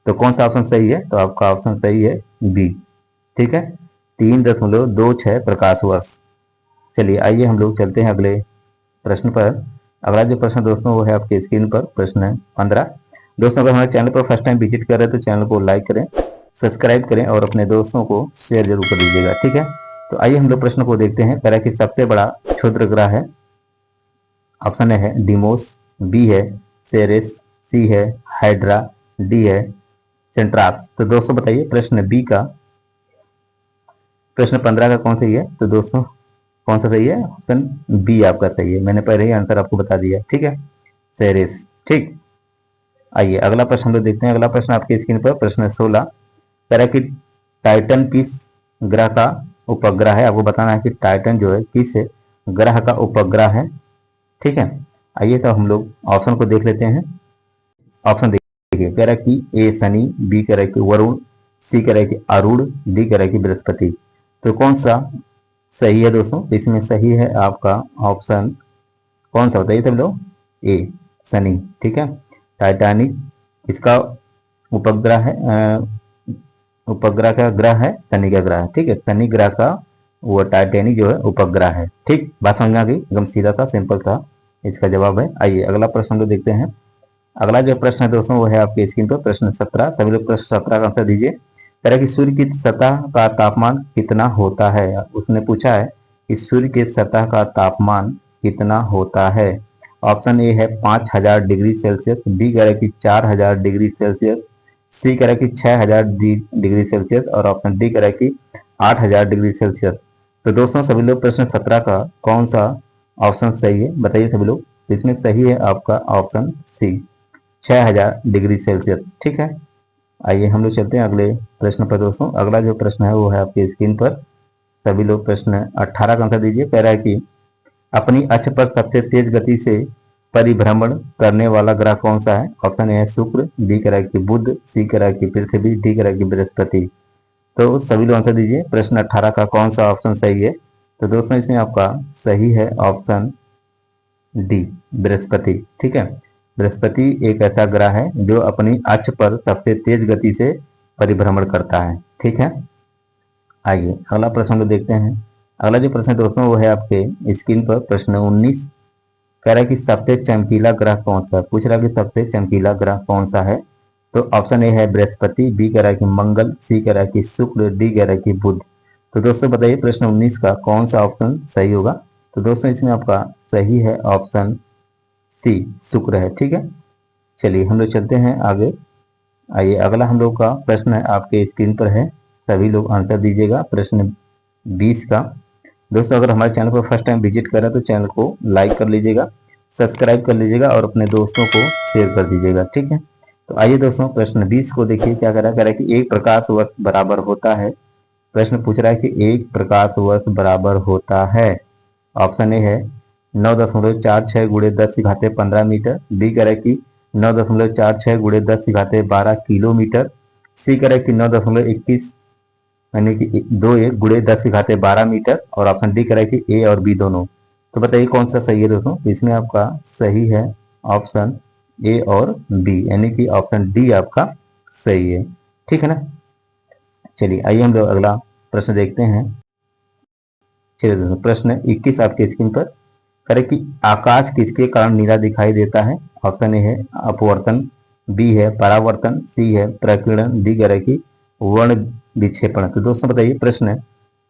तो कौन सा ऑप्शन सही है? तो आपका ऑप्शन सही है बी। ठीक है, 3.26 प्रकाश वर्ष। चलिए आइए हम लोग चलते हैं अगले प्रश्न पर। अगला जो प्रश्न दोस्तों वो है आपके स्क्रीन पर प्रश्न 15। दोस्तों अगर हमारे चैनल पर फर्स्ट टाइम विजिट कर रहे हैं तो चैनल को लाइक करें, सब्सक्राइब करें और अपने दोस्तों को शेयर जरूर कर दीजिएगा। ठीक है, तो आइए हम लोग प्रश्न को देखते हैं। कह रहा है कि सबसे बड़ा क्षुद्र ग्रह है। ऑप्शन ए है डिमोस, बी है सेरेस, सी है हाइड्रा, डी है सेंट्रास। तो दोस्तों बताइए प्रश्न बी का, प्रश्न 15 का कौन सही है? तो दोस्तों कौन सा सही है? ऑप्शन बी आपका सही है, मैंने पहले ही आंसर आपको बता दिया। ठीक है, सेरेस। ठीक, आइए अगला प्रश्न हम लोग देखते हैं। अगला प्रश्न आपके स्क्रीन पर प्रश्न 16। कह रहा है कि टाइटन किस ग्रह का उपग्रह है? आपको बताना है कि टाइटन जो है किस ग्रह का उपग्रह है। ठीक है, आइए तो हम लोग ऑप्शन को देख लेते हैं। ऑप्शन देख देखिए कह रहा है कि ए शनि, बी कह रहा है कि वरुण, सी कह रहा है कि अरुण, डी कह रहा है कि बृहस्पति। तो कौन सा सही है दोस्तों? इसमें सही है आपका ऑप्शन कौन सा बताइए सब लोग? ए शनि। ठीक है, टाइटैनिक इसका उपग्रह है, उपग्रह का ग्रह है, शनि का ग्रह है। ठीक है, शनि ग्रह का वो टाइटैनिक जो है उपग्रह है। ठीक, बात समझ में आ गई? एकदम सीधा सा सिंपल सा इसका जवाब है। आइए अगला प्रश्न को देखते हैं। अगला जो प्रश्न है दोस्तों वो है आपके स्क्रीन पर प्रश्न 17। सभी लोग प्रश्न 17 का आंसर दीजिए। कह रहा है कि सूर्य की सतह का तापमान कितना होता है? उसने पूछा है कि सूर्य के सतह का तापमान कितना होता है। ऑप्शन ए है 5000 डिग्री सेल्सियस, बी कह रहा है कि 4000 डिग्री सेल्सियस, सी कह रहा है कि 6000 डिग्री सेल्सियस और ऑप्शन डी कह रहा है कि 8000 डिग्री सेल्सियस। तो दोस्तों सभी लोग प्रश्न 17 का कौन सा ऑप्शन सही है बताइए सभी लोग। इसमें सही है आपका ऑप्शन सी 6000 डिग्री सेल्सियस। ठीक है, आइए हम लोग चलते हैं अगले प्रश्न पर दोस्तों। अगला जो प्रश्न है वो है आपके स्क्रीन पर। सभी लोग प्रश्न 18 का आंसर दीजिए। कह रहा है कि अपनी अक्ष पर सबसे तेज गति से परिभ्रमण करने वाला ग्रह कौन सा है? ऑप्शन ए है शुक्र, बी कह रहा है कि बुध, सी कह रहा है कि पृथ्वी, डी कह रहा है कि बृहस्पति। तो सभी लोग आंसर दीजिए प्रश्न 18 का कौन सा ऑप्शन सही है। तो दोस्तों इसमें आपका सही है ऑप्शन डी बृहस्पति। ठीक है, बृहस्पति एक ऐसा ग्रह है जो अपनी अक्ष पर सबसे तेज गति से परिभ्रमण करता है। ठीक है, आइए अगला प्रश्न को देखते हैं। अगला जो प्रश्न दोस्तों वो है आपके स्क्रीन पर प्रश्न 19। कह रहा है कि सबसे चमकीला ग्रह कौन सा है? पूछ रहा है कि सबसे चमकीला ग्रह कौन सा है। तो ऑप्शन ए है बृहस्पति, बी कह रहा है कि मंगल, सी कह रहा है कि शुक्र, डी कह रहा है कि बुध। तो दोस्तों बताइए प्रश्न 19 का कौन सा ऑप्शन सही होगा। तो दोस्तों इसमें आपका सही है ऑप्शन सी शुक्र है। ठीक है, चलिए हम लोग चलते हैं आगे। आइए अगला हम लोग का प्रश्न है आपके स्क्रीन पर है। सभी लोग आंसर दीजिएगा प्रश्न 20 का। दोस्तों अगर हमारे चैनल पर फर्स्ट टाइम विजिट कर रहे हैं तो चैनल को लाइक कर लीजिएगा, सब्सक्राइब कर लीजिएगा और अपने दोस्तों को शेयर कर दीजिएगा। ठीक है, तो आइए दोस्तों प्रश्न 20 को देखिए क्या कह रहा है कि एक प्रकाश वर्ष बराबर होता है। प्रश्न पूछ रहा है कि एक प्रकाश वर्ष बराबर होता है। ऑप्शन ए है 9.46 गुणे 10⁻15 मीटर, बी कह रहा है कि 9.46 गुणे 10⁻12 किलोमीटर, सी कह रहा है कि 9.21 यानी कि 2 गुणे 10⁻12 मीटर और ऑप्शन डी कह रहा है कि ए और बी दोनों। तो बताइए कौन सा सही है दोस्तों। इसमें आपका सही है ऑप्शन ए और बी यानी कि ऑप्शन डी आपका सही है। ठीक है ना, चलिए आइए हम लोग अगला प्रश्न देखते हैं। चलिए दोस्तों प्रश्न 21 आपके स्क्रीन पर करें कि आकाश किसके कारण नीला दिखाई देता है। ऑप्शन ए है अपवर्तन, बी है परावर्तन, सी है प्रकीर्णन, डी कह रहा है कि वर्ण विक्षेपण। तो दोस्तों बताइए प्रश्न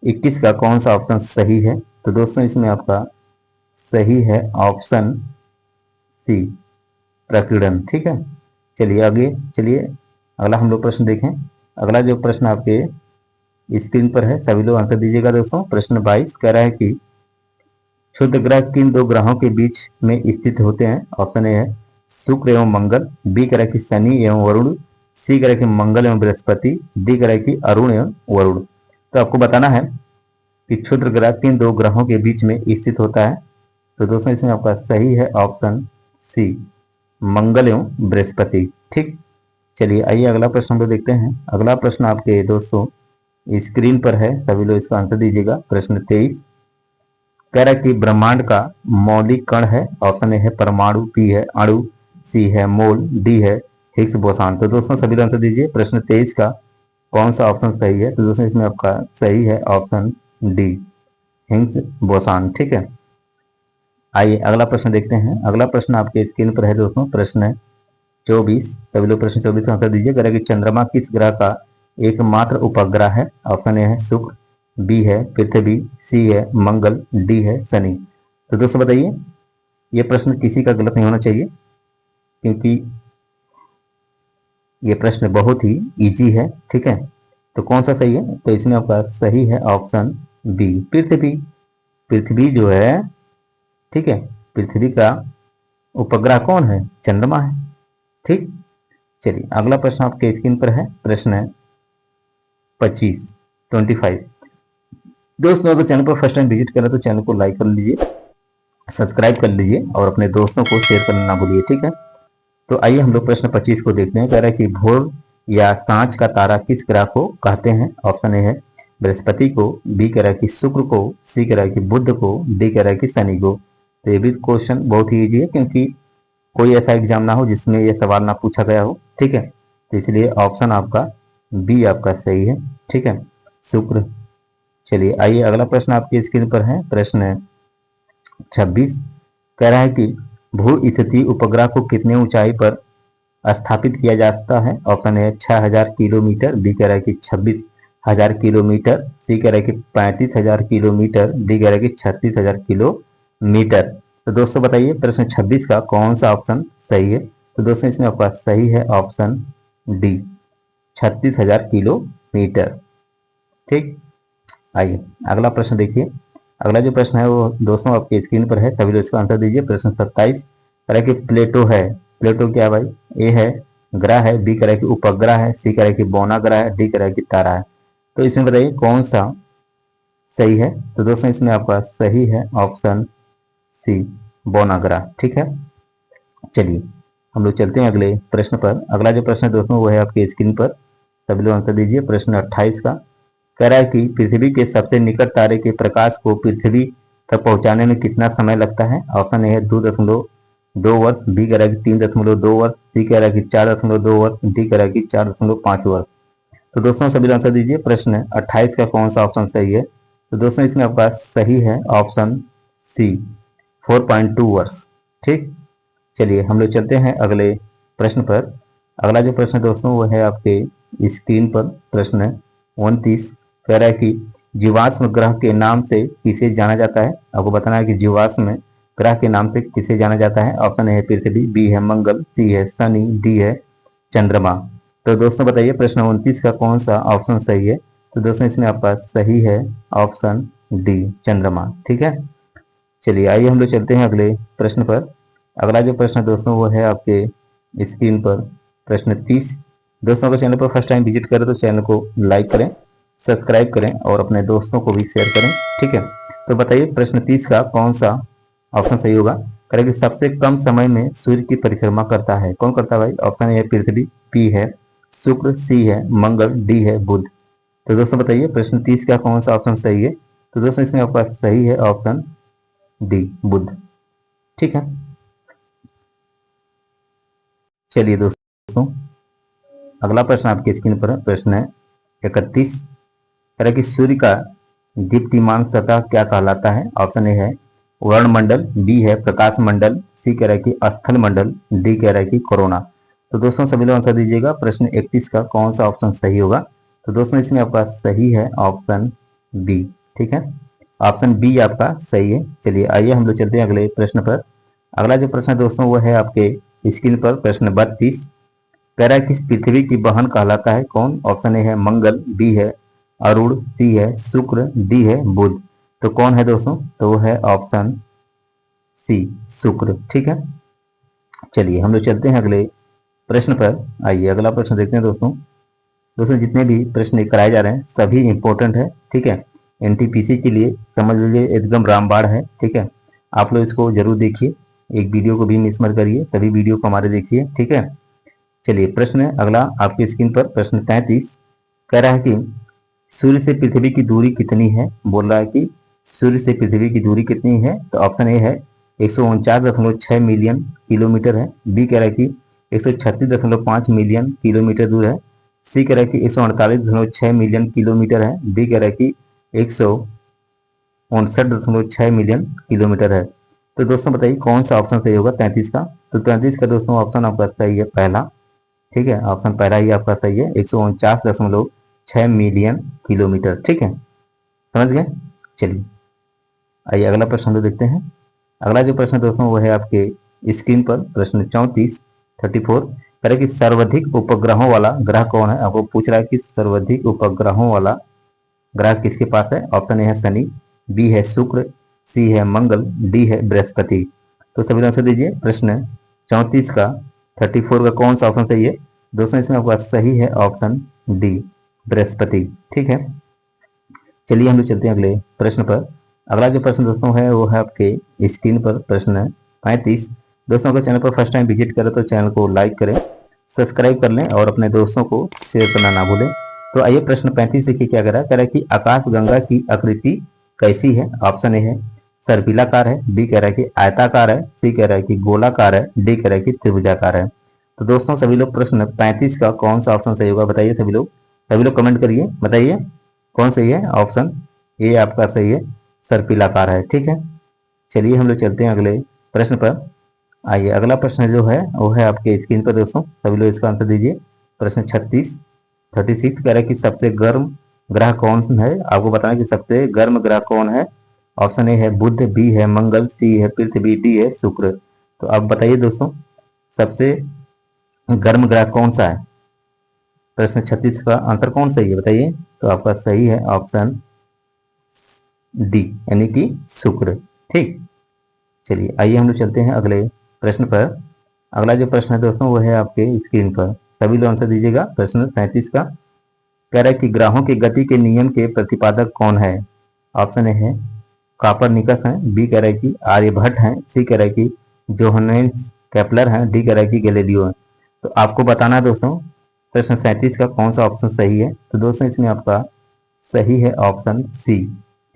21 का कौन सा ऑप्शन सही है। तो दोस्तों इसमें आपका सही है ऑप्शन सी प्रकीर्णन। ठीक है, चलिए आगे चलिए अगला हम लोग प्रश्न देखें। अगला जो प्रश्न आपके स्क्रीन पर है सभी लोग आंसर दीजिएगा दोस्तों। प्रश्न 22 कह रहा है कि क्षुद्र ग्रह किन दो ग्रहों के बीच में स्थित होते हैं। ऑप्शन ए है शुक्र एवं मंगल, बी कह रहा है कि शनि एवं वरुण, सी कह रहा है कि मंगल एवं बृहस्पति, डी कह रहा है कि अरुण एवं वरुण। तो आपको बताना है कि क्षुद्र ग्रह किन दो ग्रहों के बीच में स्थित होता है। तो दोस्तों इसमें आपका सही है ऑप्शन सी मंगल एवं बृहस्पति। ठीक, चलिए आइए अगला प्रश्न को देखते हैं। अगला प्रश्न आपके दोस्तों स्क्रीन पर है, सभी लोग इसका आंसर दीजिएगा। प्रश्न 23 कह रहा है कि ब्रह्मांड का मौलिक कण है। ऑप्शन ए है परमाणु, बी है अणु, सी है मोल, डी है हिग्स बोसान। तो दोस्तों सभी लोग आंसर दीजिए प्रश्न 23 का कौन सा ऑप्शन सही है। तो दोस्तों इसमें आपका सही है ऑप्शन डी हिग्स बोसान। ठीक है, आइए अगला प्रश्न देखते हैं। अगला प्रश्न आपके स्क्रीन पर है दोस्तों प्रश्न 24। सभी लोग प्रश्न 24 का आंसर दीजिए। कह रहा है कि चंद्रमा किस ग्रह का एकमात्र उपग्रह है। ऑप्शन ए है शुक्र, बी है पृथ्वी, सी है मंगल, डी है शनि। तो दोस्तों बताइए ये प्रश्न किसी का गलत नहीं होना चाहिए क्योंकि ये प्रश्न बहुत ही इजी है। ठीक है, तो कौन सा सही है। तो इसमें आपका सही है ऑप्शन बी पृथ्वी। पृथ्वी जो है, ठीक है, पृथ्वी का उपग्रह कौन है? चंद्रमा है। ठीक, चलिए अगला प्रश्न आपके स्क्रीन पर है प्रश्न 25। दोस्तों अगर चैनल पर फर्स्ट टाइम विजिट करें तो चैनल को लाइक कर लीजिए, सब्सक्राइब कर लीजिए और अपने दोस्तों को शेयर करना ना भूलिए। ठीक है, तो आइए हम लोग प्रश्न 25 को देखते हैं। कह रहा है कि भोर या सांझ का तारा किस ग्रह को कहते हैं। ऑप्शन ए है बृहस्पति को, बी कह रहा है कि शुक्र को, सी कह रहा है कि बुध को, डी कह रहा है कि शनि को। तो ये भी क्वेश्चन बहुत ही इजी है, क्योंकि कोई ऐसा एग्जाम ना हो जिसमें ये सवाल ना पूछा गया हो। ठीक है, तो इसलिए ऑप्शन आपका बी आपका सही है। ठीक है, शुक्र। चलिए आइए अगला प्रश्न आपकी स्क्रीन पर है। प्रश्न 26 कह रहा है कि भू स्थिति उपग्रह को कितने ऊंचाई पर स्थापित किया जा सकता है। ऑप्शन ए 6000 किलोमीटर, बी कह रहा है कि 26,000 किलोमीटर, सी कह रहा है कि 35,000 किलोमीटर, डी कह रहा है कि 36,000 किलोमीटर। तो दोस्तों बताइए प्रश्न 26 का कौन सा ऑप्शन सही है। तो दोस्तों इसमें आपका सही है ऑप्शन डी, 36,000 किलोमीटर। ठीक, आइए अगला प्रश्न देखिए। अगला जो प्रश्न है वो दोस्तों आपकी स्क्रीन पर है, सभी लोग इसका आंसर दीजिए। प्रश्न 27 कह रहा है कि प्लेटो है। प्लेटो क्या है भाई? ए है ग्रह है, बी कह रहा है कि उपग्रह है, सी कह रहा है कि बौना ग्रह है, डी कह रहा है कि तारा है। तो इसमें बताइए कौन सा सही है। तो दोस्तों इसमें आपका सही है ऑप्शन सी, बौना ग्रह। ठीक है, चलिए हम लोग चलते हैं अगले प्रश्न पर। अगला जो प्रश्न है दोस्तों वो है आपकी स्क्रीन पर, सभी लोग आंसर दीजिए। प्रश्न 28 का कह रहा है कि पृथ्वी के सबसे निकट तारे के प्रकाश को पृथ्वी तक पहुंचाने में कितना समय लगता है। ऑप्शन ए है 2.2 वर्ष, बी कह रहा है कि 3.2 वर्ष, सी कह रहा है कि 4.2 वर्ष, डी कह रहा है कि 4.5 वर्ष। तो दोस्तों सभी आंसर दीजिए। प्रश्न 28 का कौन सा ऑप्शन सही है। तो दोस्तों इसमें आपका सही है ऑप्शन सी, 4.2 वर्ष। ठीक, चलिए हम लोग चलते हैं अगले प्रश्न पर। अगला जो प्रश्न दोस्तों वो है आपके स्क्रीन पर। प्रश्न 29 कह रहा है कि जीवाश्म ग्रह के नाम से किसे जाना जाता है। आपको बताना है कि जीवाश्म ग्रह के नाम से किसे जाना जाता है। ऑप्शन ए है पृथ्वी, बी है मंगल, सी है शनि, डी है चंद्रमा। तो दोस्तों बताइए प्रश्न 29 का कौन सा ऑप्शन सही है। तो दोस्तों इसमें आपका सही है ऑप्शन डी, चंद्रमा। ठीक है, चलिए आइए हम लोग चलते हैं अगले प्रश्न पर। अगला जो प्रश्न दोस्तों वो है आपके स्क्रीन पर। प्रश्न 30। दोस्तों अगर चैनल पर फर्स्ट टाइम विजिट करें तो चैनल को लाइक करें, सब्सक्राइब करें और अपने दोस्तों को भी शेयर करें। ठीक है, तो बताइए प्रश्न 30 का कौन सा ऑप्शन सही होगा। करें कि सबसे कम समय में सूर्य की परिक्रमा करता है, कौन करता है भाई। ऑप्शन ए है पृथ्वी, बी है शुक्र, सी है मंगल, डी है बुध। तो दोस्तों बताइए प्रश्न 30 का कौन सा ऑप्शन सही है। तो दोस्तों इसमें आपका सही है ऑप्शन डी, बुध। ठीक है, चलिए दोस्तों अगला प्रश्न आपकी स्क्रीन पर है। प्रश्न है 31 तरह की सूर्य का दीप्तिमान सतह क्या कहलाता है। ऑप्शन ए है वर्णमंडल, बी है प्रकाश मंडल, सी कह रहा है कि स्थल मंडल, डी कह रहा है कि कोरोना। तो दोस्तों सभी लोग आंसर दीजिएगा। प्रश्न 31 का कौन सा ऑप्शन सही होगा। तो दोस्तों इसमें आपका सही है ऑप्शन बी। ठीक है, ऑप्शन बी आपका सही है। चलिए आइए हम लोग चलते हैं अगले प्रश्न पर। अगला जो प्रश्न दोस्तों वो है आपके स्क्रीन पर। प्रश्न 32 कह रहा है कि पृथ्वी की बहन कहलाता है कौन। ऑप्शन ए है मंगल, बी है अरुण, सी है शुक्र, डी है बुध। तो कौन है दोस्तों। तो वो है ऑप्शन सी, शुक्र। ठीक है, चलिए हम लोग चलते हैं अगले प्रश्न पर। आइए अगला प्रश्न देखते हैं दोस्तों। दोस्तों जितने भी प्रश्न कराए जा रहे हैं सभी इंपॉर्टेंट है। ठीक है, एनटीपीसी के लिए समझ लीजिए एकदम रामबाण है। ठीक है, आप लोग इसको जरूर देखिए, एक वीडियो को भी मिस मत करिए, सभी वीडियो को हमारे देखिए। ठीक है, चलिए प्रश्न अगला आपकी स्क्रीन पर। प्रश्न 33 कह रहा है कि सूर्य से पृथ्वी की दूरी कितनी है। बोल रहा है कि सूर्य से पृथ्वी की दूरी कितनी है। तो ऑप्शन ए है 149.6 मिलियन किलोमीटर है, बी कह रहा है कि 136.5 मिलियन किलोमीटर दूर है, सी कह रहा है कि 148.6 मिलियन किलोमीटर है, डी कह रहा है कि 159.6 मिलियन किलोमीटर है। तो दोस्तों बताइए कौन सा ऑप्शन सही होगा 33 का। तो 33 का दोस्तों ऑप्शन आपका सही है पहला। ठीक है, ऑप्शन पहला ही आपका सही है, 149.6 मिलियन किलोमीटर। ठीक है, समझ गए। चलिए आइए अगला प्रश्न तो देखते हैं। अगला जो प्रश्न दोस्तों वो है आपके स्क्रीन पर। प्रश्न 34 कह रहा है कि सर्वाधिक उपग्रहों वाला ग्रह कौन है। आपको पूछ रहा है कि सर्वाधिक उपग्रहों वाला ग्रह किसके पास है। ऑप्शन ए है शनि, बी है शुक्र, सी है मंगल, डी है बृहस्पति। तो सभी आंसर दीजिए। प्रश्न 34 का 34 का कौन सा ऑप्शन सही है। दोस्तों इसमें आपका सही है ऑप्शन डी, बृहस्पति। ठीक है, चलिए हम लोग चलते हैं अगले प्रश्न पर। अगला जो प्रश्न दोस्तों है वो है आपके स्क्रीन पर। प्रश्न 35 दोस्तों अगर चैनल पर फर्स्ट टाइम विजिट करें तो चैनल को लाइक करें, सब्सक्राइब कर लें और अपने दोस्तों को शेयर करना ना भूलें। तो आइए प्रश्न 35 देखिए क्या कह रहा है कि आकाशगंगा की आकृति कैसी है। ऑप्शन ए है सर्पिलाकार है, बी कह रहा है कि आयताकार है, सी कह रहा है कि गोलाकार है, डी कह रहा है कि त्रिभुजाकार है। तो दोस्तों सभी लोग प्रश्न 35 का कौन सा ऑप्शन सही होगा बताइए। सभी लोग कमेंट करिए, बताइए कौन सही है। ऑप्शन ए आपका सही है, सर्पिलाकार है। ठीक है, चलिए हम लोग चलते हैं अगले प्रश्न पर। आइए अगला प्रश्न जो है वो है आपके स्क्रीन पर दोस्तों, सभी लोग इसका आंसर दीजिए। प्रश्न 36 कह रहा है कि सबसे गर्म ग्रह कौन है। आपको बताना कि सबसे गर्म ग्रह कौन है। ऑप्शन ए है बुध, बी है मंगल, सी है पृथ्वी, डी है शुक्र। तो आप बताइए दोस्तों सबसे गर्म ग्रह कौन सा है। प्रश्न 36 का आंसर कौन सही है बताइए। तो आपका सही है ऑप्शन डी यानी कि शुक्र। ठीक, चलिए आइए हम लोग चलते हैं अगले प्रश्न पर। अगला जो प्रश्न है दोस्तों वो है आपके स्क्रीन पर, सभी लोग आंसर दीजिएगा। प्रश्न 37 का कह रहा है कि ग्रहों की गति के नियम के प्रतिपादक कौन है। ऑप्शन ए है कापरनिकस है, बी कह रहा है कि आर्यभट्ट है, सी कह रहा है कि जोहानेस केपलर है, डी कह रहा है कि गैलीलियो है। तो आपको बताना है दोस्तों प्रश्न 37 का कौन सा ऑप्शन सही है। तो दोस्तों इसमें आपका सही है ऑप्शन सी।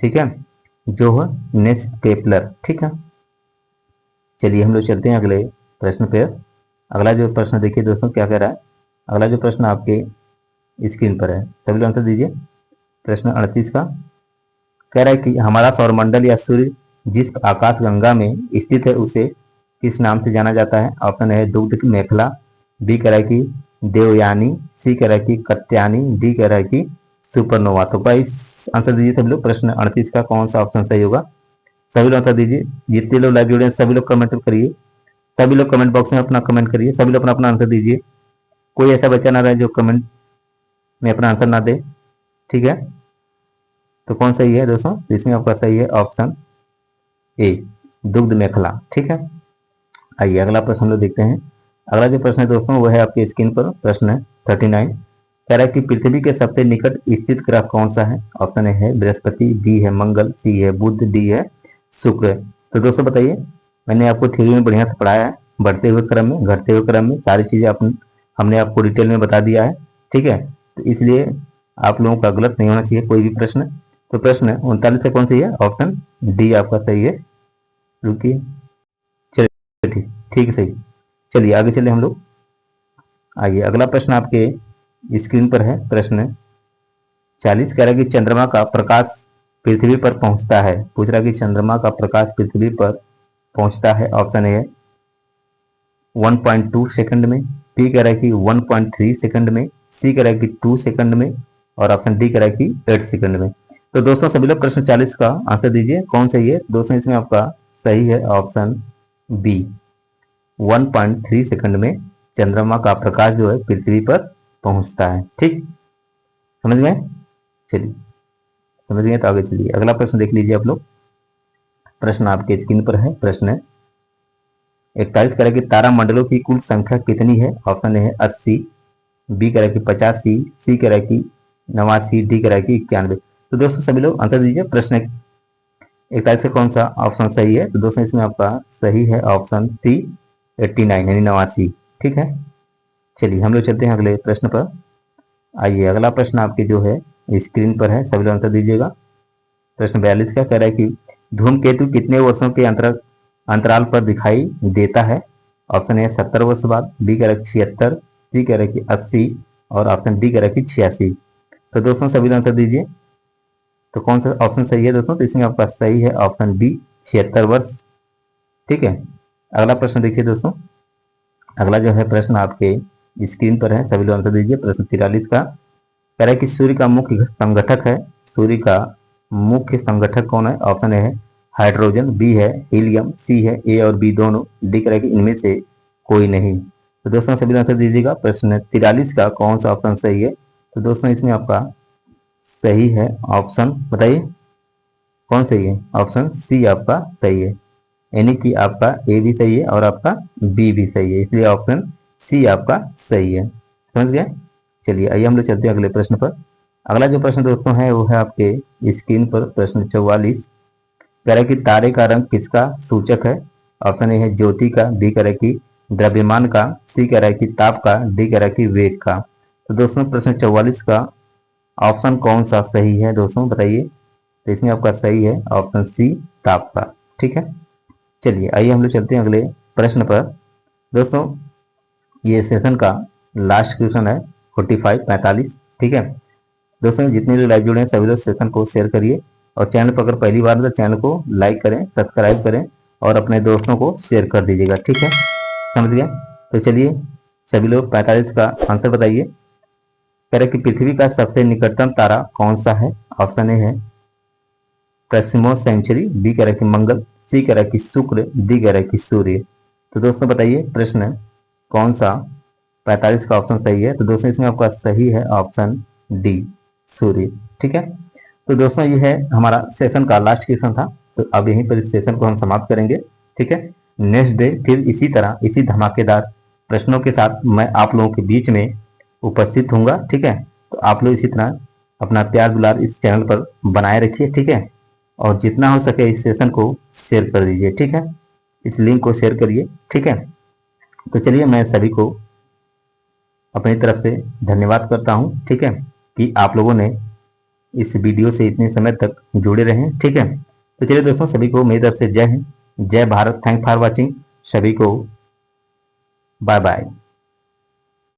ठीक है, जोहानेस केपलर। ठीक है, चलिए हम लोग चलते हैं अगले प्रश्न पे। अगला जो प्रश्न देखिए दोस्तों क्या कह रहा है। अगला जो प्रश्न आपके स्क्रीन पर है, सभी लोग आंसर दीजिए। प्रश्न 38 का कह रहा है कि हमारा सौरमंडल या सूर्य जिस आकाशगंगा में स्थित है उसे किस नाम से जाना जाता है। ऑप्शन है दुग्ध मेखला, बी कह रहा है कि देवयानी, सी कह रहा है कि कत्यानी, डी कह रहा है कि सुपरनोवा। तो गाइस आंसर दीजिए सभी लोग। प्रश्न 38 का कौन सा ऑप्शन सही होगा, सभी लोग आंसर दीजिए। जितने लोग लाइव जुड़े हैं सभी लोग कमेंट करिए, सभी लोग कमेंट बॉक्स में अपना कमेंट करिए, सभी लोग अपना अपना आंसर दीजिए। कोई ऐसा बच्चा ना रहे जो कमेंट में अपना आंसर ना दे। ठीक है, तो कौन सही है दोस्तों। इसमें आपका सही है ऑप्शन ए दुग्ध मेखला। ठीक है, आइए अगला प्रश्न लोग देखते हैं। अगला जो प्रश्न है दोस्तों वो है आपके स्क्रीन पर। प्रश्न 39 कह रहा है कि पृथ्वी के सबसे निकट स्थित ग्रह कौन सा है। ऑप्शन ए है बृहस्पति, बी है मंगल, सी है बुध, डी है शुक्र। तो दोस्तों बताइए, मैंने आपको थ्योरी में बढ़िया से पढ़ाया है, बढ़ते हुए क्रम में घटते हुए क्रम में सारी चीजें हमने आपको डिटेल में बता दिया है। ठीक है, तो इसलिए आप लोगों का गलत नहीं होना चाहिए कोई भी प्रश्न। तो प्रश्न 39 से कौन सही है, ऑप्शन डी आपका सही है। रुकिए, चलिए ठीक ठीक सही। चलिए आगे चले हम लोग। आइए अगला प्रश्न आपके स्क्रीन पर है। प्रश्न 40 कह रहा है कि चंद्रमा का प्रकाश पृथ्वी पर पहुंचता है। पूछ रहा है कि चंद्रमा का प्रकाश पृथ्वी पर पहुंचता है। ऑप्शन ए 1.2 सेकंड में, बी कह रहा है कि 1.3 सेकंड में, सी कह रहा है कि 2 सेकंड में और ऑप्शन डी कह रहा है कि 8 सेकंड में। तो दोस्तों सभी लोग प्रश्न 40 का आंसर दीजिए कौन सही है। दोस्तों इसमें आपका सही है ऑप्शन बी 1.3 सेकंड में चंद्रमा का प्रकाश जो है पृथ्वी पर पहुंचता है। ठीक, समझ गए। चलिए समझ गए तो आगे चलिए अगला प्रश्न देख लीजिए आप लोग। प्रश्न आपके स्क्रीन पर है। प्रश्न 41 कह रहा है कि तारा मंडलों की कुल संख्या कितनी है। ऑप्शन ए है 80, बी कह रहा है कि 85, सी कह रहा है कि 89, डी कह रहा है कि 91। तो दोस्तों सभी लोग आंसर दीजिए। प्रश्न 41 से कौन सा ऑप्शन सही है। तो दोस्तों इसमें आपका सही है ऑप्शन सी 89 यानी 89। ठीक है, चलिए हम लोग चलते हैं अगले प्रश्न पर। आइए अगला प्रश्न आपके जो है स्क्रीन पर है, सभी लोग आंसर दीजिएगा। प्रश्न 42 का कह रहा है कि धूमकेतु कितने वर्षों के अंतराल पर दिखाई देता है। ऑप्शन ए 70 वर्ष बाद, बी कह रहा है 76, सी कह रहा है कि 80 और ऑप्शन डी कह रहा है कि 86। तो दोस्तों सभी आंसर दीजिए। तो कौन सा ऑप्शन सही है दोस्तों। तो इसमें आपका सही है ऑप्शन बी 76 वर्ष। ठीक है, अगला प्रश्न देखिए दोस्तों। अगला जो है प्रश्न आपके स्क्रीन पर है, सभी लोग आंसर दीजिए। प्रश्न 43 का कह रहा है कि सूर्य का मुख्य संगठक है। सूर्य का मुख्य संगठक कौन है। ऑप्शन ए है हाइड्रोजन, बी है हीलियम, सी है ए और बी दोनों, डी कह रहा है कि इनमें से कोई नहीं। तो दोस्तों सभी आंसर दीजिएगा। प्रश्न 43 का कौन सा ऑप्शन सही है। तो दोस्तों इसमें आपका सही है ऑप्शन, बताइए कौन सही है। ऑप्शन सी आपका सही है, यानी कि आपका ए भी सही है और आपका बी भी सही है, इसलिए ऑप्शन सी आपका सही है। समझ गए। चलिए आइए हम लोग चलते हैं अगले प्रश्न पर। अगला जो प्रश्न दोस्तों है वो है आपके स्क्रीन पर। प्रश्न 44 कह रहा है कि तारे का रंग किसका सूचक है। ऑप्शन ए है ज्योति का, बी कह रहा है कि द्रव्यमान का, सी कह रहा है कि ताप का, डी कह रहा है कि वेग का। तो दोस्तों प्रश्न 44 का ऑप्शन कौन सा सही है दोस्तों बताइए। तो इसमें आपका सही है ऑप्शन सी ताप का। ठीक है, चलिए आइए हम लोग चलते हैं अगले प्रश्न पर। दोस्तों ये सेशन का लास्ट क्वेश्चन है 45 ठीक है। दोस्तों जितने लोग लाइव जुड़े हैं सभी लोग सेशन को शेयर करिए, और चैनल पर अगर पहली बार तो चैनल को लाइक करें, सब्सक्राइब करें और अपने दोस्तों को शेयर कर दीजिएगा। ठीक है, समझ गया। तो चलिए सभी लोग 45 का आंसर बताइए। कह रहे कि पृथ्वी का सबसे निकटतम तारा कौन सा है। ऑप्शन ए है प्रैक्सिमो सेंचुरी, बी कह रहा है कि मंगल, सी कह रहा है कि शुक्र, डी कह रहा है कि सूर्य। तो दोस्तों बताइए प्रश्न कौन सा 45 का ऑप्शन सही है। तो दोस्तों इसमें आपका सही है ऑप्शन डी सूर्य। ठीक है, तो दोस्तों ये है हमारा सेशन का लास्ट क्वेश्चन था। तो अब यहीं पर इस सेशन को हम समाप्त करेंगे। ठीक है, नेक्स्ट डे फिर इसी तरह इसी धमाकेदार प्रश्नों के साथ मैं आप लोगों के बीच में उपस्थित होऊंगा। ठीक है, तो आप लोग इसी तरह अपना प्यार दुलार इस चैनल पर बनाए रखिए। ठीक है, और जितना हो सके इस सेशन को शेयर कर दीजिए। ठीक है, इस लिंक को शेयर करिए। ठीक है, तो चलिए मैं सभी को अपनी तरफ से धन्यवाद करता हूं। ठीक है, कि आप लोगों ने इस वीडियो से इतने समय तक जुड़े रहे। ठीक है, तो चलिए दोस्तों सभी को मेरी तरफ से जय हिंद, जय भारत। थैंक फॉर वॉचिंग, सभी को बाय बाय।